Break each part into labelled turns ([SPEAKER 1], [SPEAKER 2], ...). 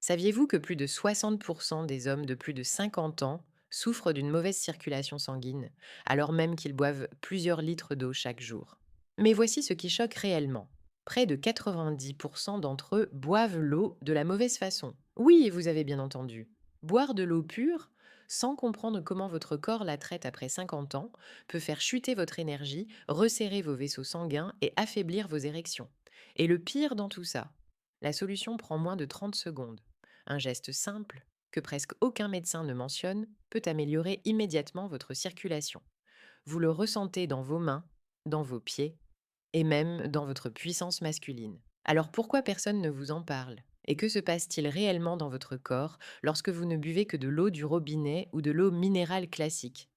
[SPEAKER 1] Saviez-vous que plus de 60% des hommes de plus de 50 ans souffrent d'une mauvaise circulation sanguine, alors même qu'ils boivent plusieurs litres d'eau chaque jour? Mais voici ce qui choque réellement. Près de 90% d'entre eux boivent l'eau de la mauvaise façon. Oui, vous avez bien entendu. Boire de l'eau pure, sans comprendre comment votre corps la traite après 50 ans, peut faire chuter votre énergie, resserrer vos vaisseaux sanguins et affaiblir vos érections. Et le pire dans tout ça, la solution prend moins de 30 secondes. Un geste simple, que presque aucun médecin ne mentionne, peut améliorer immédiatement votre circulation. Vous le ressentez dans vos mains, dans vos pieds et même dans votre puissance masculine. Alors pourquoi personne ne vous en parle? Et que se passe-t-il réellement dans votre corps lorsque vous ne buvez que de l'eau du robinet ou de l'eau minérale classique?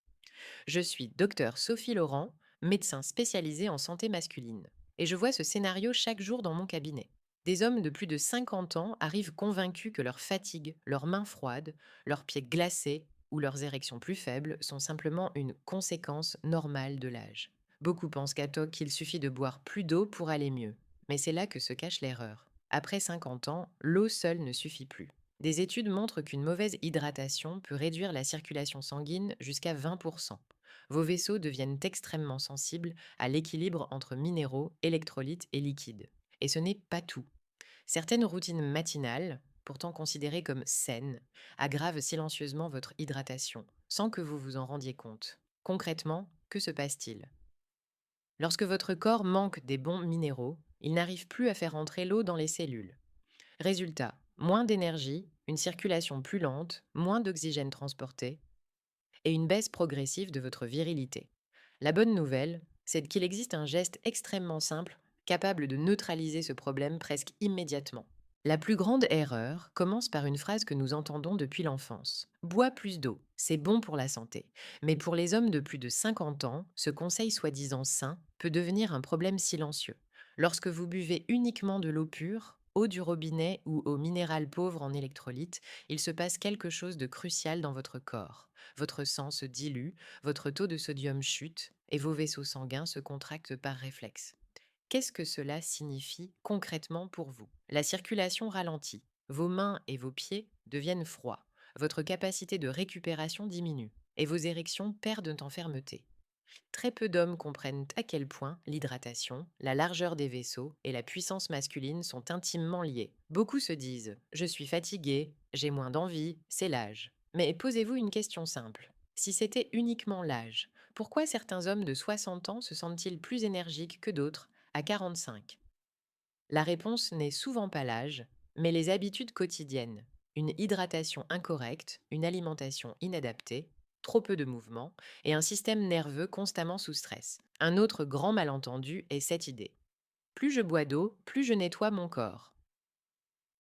[SPEAKER 1] Je suis docteur Sophie Laurent, médecin spécialisée en santé masculine. Et je vois ce scénario chaque jour dans mon cabinet. Des hommes de plus de 50 ans arrivent convaincus que leur fatigue, leurs mains froides, leurs pieds glacés ou leurs érections plus faibles sont simplement une conséquence normale de l'âge. Beaucoup pensent qu'il suffit de boire plus d'eau pour aller mieux. Mais c'est là que se cache l'erreur. Après 50 ans, l'eau seule ne suffit plus. Des études montrent qu'une mauvaise hydratation peut réduire la circulation sanguine jusqu'à 20%. Vos vaisseaux deviennent extrêmement sensibles à l'équilibre entre minéraux, électrolytes et liquides. Et ce n'est pas tout. Certaines routines matinales, pourtant considérées comme saines, aggravent silencieusement votre hydratation, sans que vous vous en rendiez compte. Concrètement, que se passe-t-il? Lorsque votre corps manque des bons minéraux, il n'arrive plus à faire entrer l'eau dans les cellules. Résultat, moins d'énergie, une circulation plus lente, moins d'oxygène transporté et une baisse progressive de votre virilité. La bonne nouvelle, c'est qu'il existe un geste extrêmement simple capable de neutraliser ce problème presque immédiatement. La plus grande erreur commence par une phrase que nous entendons depuis l'enfance. Bois plus d'eau, c'est bon pour la santé. Mais pour les hommes de plus de 50 ans, ce conseil soi-disant sain peut devenir un problème silencieux. Lorsque vous buvez uniquement de l'eau pure, eau du robinet ou eau minérale pauvre en électrolytes, il se passe quelque chose de crucial dans votre corps. Votre sang se dilue, votre taux de sodium chute et vos vaisseaux sanguins se contractent par réflexe. Qu'est-ce que cela signifie concrètement pour vous? La circulation ralentit, vos mains et vos pieds deviennent froids, votre capacité de récupération diminue et vos érections perdent en fermeté. Très peu d'hommes comprennent à quel point l'hydratation, la largeur des vaisseaux et la puissance masculine sont intimement liées. Beaucoup se disent ⁇ Je suis fatigué, j'ai moins d'envie, c'est l'âge ⁇ Mais posez-vous une question simple. Si c'était uniquement l'âge, pourquoi certains hommes de 60 ans se sentent-ils plus énergiques que d'autres à 45? La réponse n'est souvent pas l'âge, mais les habitudes quotidiennes. Une hydratation incorrecte, une alimentation inadaptée, trop peu de mouvement et un système nerveux constamment sous stress. Un autre grand malentendu est cette idée. Plus je bois d'eau, plus je nettoie mon corps.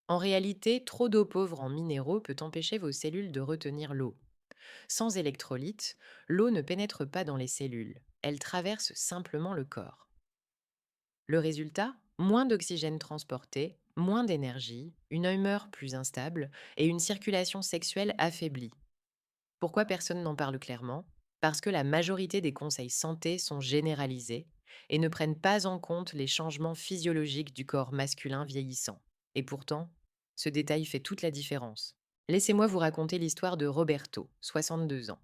[SPEAKER 1] En réalité, trop d'eau pauvre en minéraux peut empêcher vos cellules de retenir l'eau. Sans électrolytes, l'eau ne pénètre pas dans les cellules. Elle traverse simplement le corps. Le résultat? Moins d'oxygène transporté, moins d'énergie, une humeur plus instable et une circulation sexuelle affaiblie. Pourquoi personne n'en parle clairement? Parce que la majorité des conseils santé sont généralisés et ne prennent pas en compte les changements physiologiques du corps masculin vieillissant. Et pourtant, ce détail fait toute la différence. Laissez-moi vous raconter l'histoire de Roberto, 62 ans.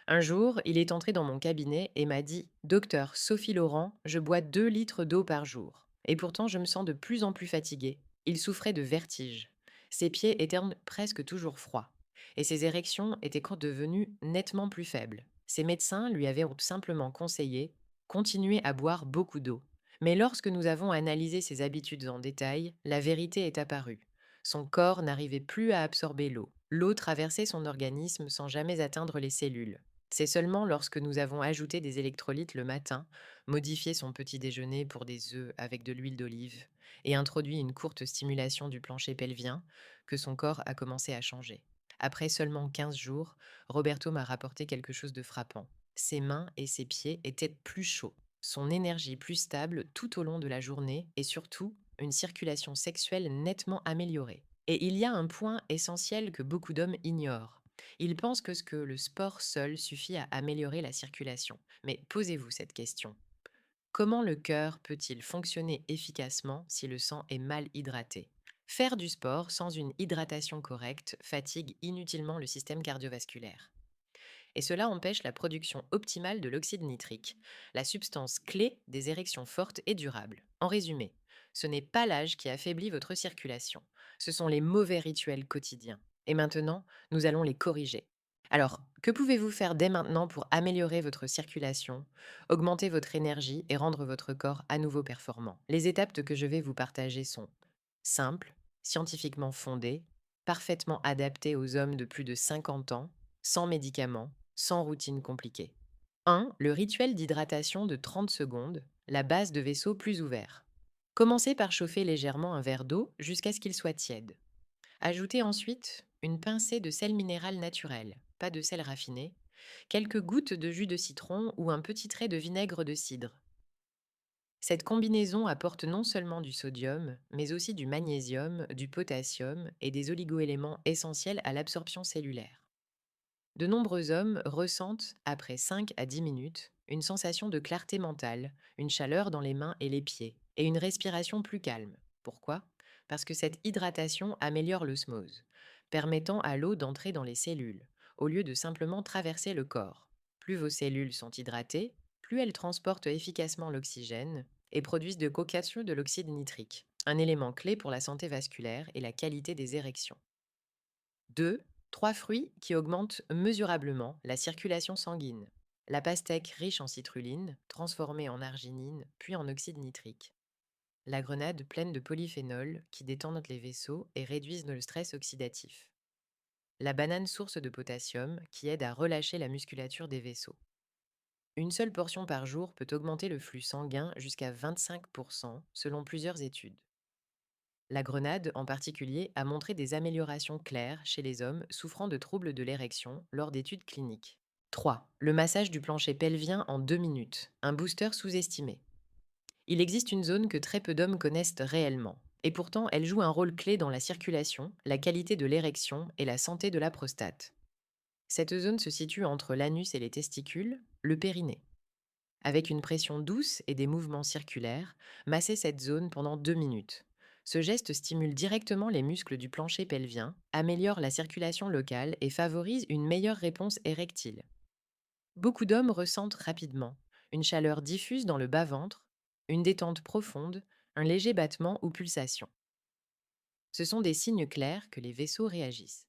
[SPEAKER 1] Un jour, il est entré dans mon cabinet et m'a dit ⁇ Docteur Sophie Laurent, je bois 2 litres d'eau par jour. Et pourtant, je me sens de plus en plus fatigué. Il souffrait de vertige. Ses pieds étaient presque toujours froids. Et ses érections étaient devenues nettement plus faibles. Ses médecins lui avaient simplement conseillé continuez à boire beaucoup d'eau. Mais lorsque nous avons analysé ses habitudes en détail, la vérité est apparue. Son corps n'arrivait plus à absorber l'eau. L'eau traversait son organisme sans jamais atteindre les cellules. C'est seulement lorsque nous avons ajouté des électrolytes le matin, modifié son petit déjeuner pour des œufs avec de l'huile d'olive et introduit une courte stimulation du plancher pelvien que son corps a commencé à changer. Après seulement 15 jours, Roberto m'a rapporté quelque chose de frappant. Ses mains et ses pieds étaient plus chauds, son énergie plus stable tout au long de la journée et surtout une circulation sexuelle nettement améliorée. Et il y a un point essentiel que beaucoup d'hommes ignorent. Ils pensent que le sport seul suffit à améliorer la circulation. Mais posez-vous cette question. Comment le cœur peut-il fonctionner efficacement si le sang est mal hydraté? Faire du sport sans une hydratation correcte fatigue inutilement le système cardiovasculaire. Et cela empêche la production optimale de l'oxyde nitrique, la substance clé des érections fortes et durables. En résumé, ce n'est pas l'âge qui affaiblit votre circulation, ce sont les mauvais rituels quotidiens. Et maintenant, nous allons les corriger. Alors, que pouvez-vous faire dès maintenant pour améliorer votre circulation, augmenter votre énergie et rendre votre corps à nouveau performant? Les étapes que je vais vous partager sont simples, scientifiquement fondées, parfaitement adaptées aux hommes de plus de 50 ans, sans médicaments, sans routine compliquée. 1. Le rituel d'hydratation de 30 secondes, la base de vaisseau plus ouvert. Commencez par chauffer légèrement un verre d'eau jusqu'à ce qu'il soit tiède. Ajoutez ensuite une pincée de sel minéral naturel, pas de sel raffiné, quelques gouttes de jus de citron ou un petit trait de vinaigre de cidre. Cette combinaison apporte non seulement du sodium, mais aussi du magnésium, du potassium et des oligoéléments essentiels à l'absorption cellulaire. De nombreux hommes ressentent, après 5 à 10 minutes, une sensation de clarté mentale, une chaleur dans les mains et les pieds, et une respiration plus calme. Pourquoi? Parce que cette hydratation améliore l'osmose, permettant à l'eau d'entrer dans les cellules, au lieu de simplement traverser le corps. Plus vos cellules sont hydratées, plus elles transportent efficacement l'oxygène et produisent de cocation de l'oxyde nitrique, un élément clé pour la santé vasculaire et la qualité des érections. 2. 3 fruits qui augmentent mesurablement la circulation sanguine. La pastèque riche en citrulline, transformée en arginine, puis en oxyde nitrique. La grenade pleine de polyphénol qui détendent les vaisseaux et réduisent le stress oxydatif. La banane source de potassium qui aide à relâcher la musculature des vaisseaux. Une seule portion par jour peut augmenter le flux sanguin jusqu'à 25% selon plusieurs études. La grenade, en particulier, a montré des améliorations claires chez les hommes souffrant de troubles de l'érection lors d'études cliniques. 3. Le massage du plancher pelvien en 2 minutes, un booster sous-estimé. Il existe une zone que très peu d'hommes connaissent réellement, et pourtant elle joue un rôle clé dans la circulation, la qualité de l'érection et la santé de la prostate. Cette zone se situe entre l'anus et les testicules, le périnée. Avec une pression douce et des mouvements circulaires, massez cette zone pendant 2 minutes. Ce geste stimule directement les muscles du plancher pelvien, améliore la circulation locale et favorise une meilleure réponse érectile. Beaucoup d'hommes ressentent rapidement une chaleur diffuse dans le bas-ventre, une détente profonde, un léger battement ou pulsation. Ce sont des signes clairs que les vaisseaux réagissent.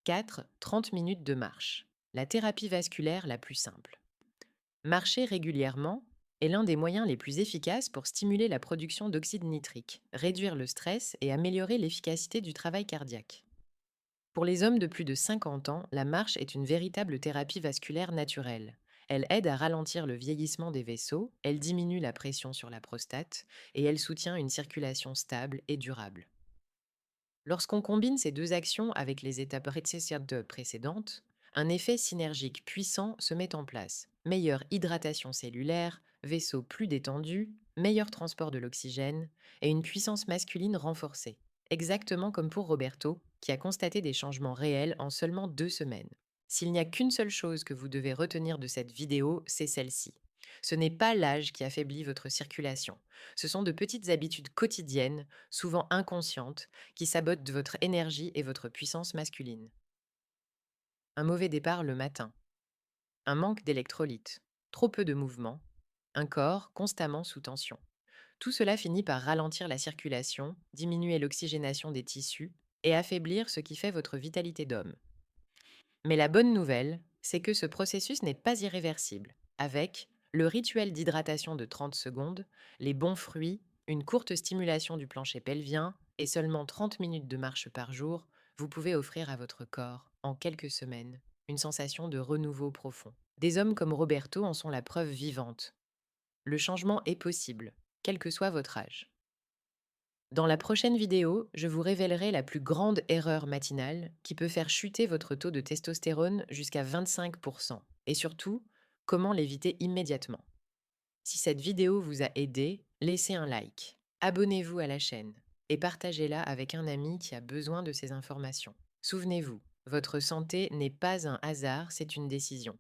[SPEAKER 1] 4. 30 minutes de marche. La thérapie vasculaire la plus simple. Marcher régulièrement est l'un des moyens les plus efficaces pour stimuler la production d'oxyde nitrique, réduire le stress et améliorer l'efficacité du travail cardiaque. Pour les hommes de plus de 50 ans, la marche est une véritable thérapie vasculaire naturelle. Elle aide à ralentir le vieillissement des vaisseaux, elle diminue la pression sur la prostate et elle soutient une circulation stable et durable. Lorsqu'on combine ces deux actions avec les étapes précédentes, un effet synergique puissant se met en place. Meilleure hydratation cellulaire, vaisseau plus détendu, meilleur transport de l'oxygène et une puissance masculine renforcée. Exactement comme pour Roberto, qui a constaté des changements réels en seulement 2 semaines. S'il n'y a qu'une seule chose que vous devez retenir de cette vidéo, c'est celle-ci. Ce n'est pas l'âge qui affaiblit votre circulation. Ce sont de petites habitudes quotidiennes, souvent inconscientes, qui sabotent votre énergie et votre puissance masculine. Un mauvais départ le matin, un manque d'électrolytes, trop peu de mouvement, un corps constamment sous tension. Tout cela finit par ralentir la circulation, diminuer l'oxygénation des tissus et affaiblir ce qui fait votre vitalité d'homme. Mais la bonne nouvelle, c'est que ce processus n'est pas irréversible. Avec le rituel d'hydratation de 30 secondes, les bons fruits, une courte stimulation du plancher pelvien et seulement 30 minutes de marche par jour, vous pouvez offrir à votre corps, en quelques semaines, une sensation de renouveau profond. Des hommes comme Roberto en sont la preuve vivante. Le changement est possible, quel que soit votre âge. Dans la prochaine vidéo, je vous révélerai la plus grande erreur matinale qui peut faire chuter votre taux de testostérone jusqu'à 25%, et surtout, comment l'éviter immédiatement. Si cette vidéo vous a aidé, laissez un like, abonnez-vous à la chaîne et partagez-la avec un ami qui a besoin de ces informations. Souvenez-vous, votre santé n'est pas un hasard, c'est une décision.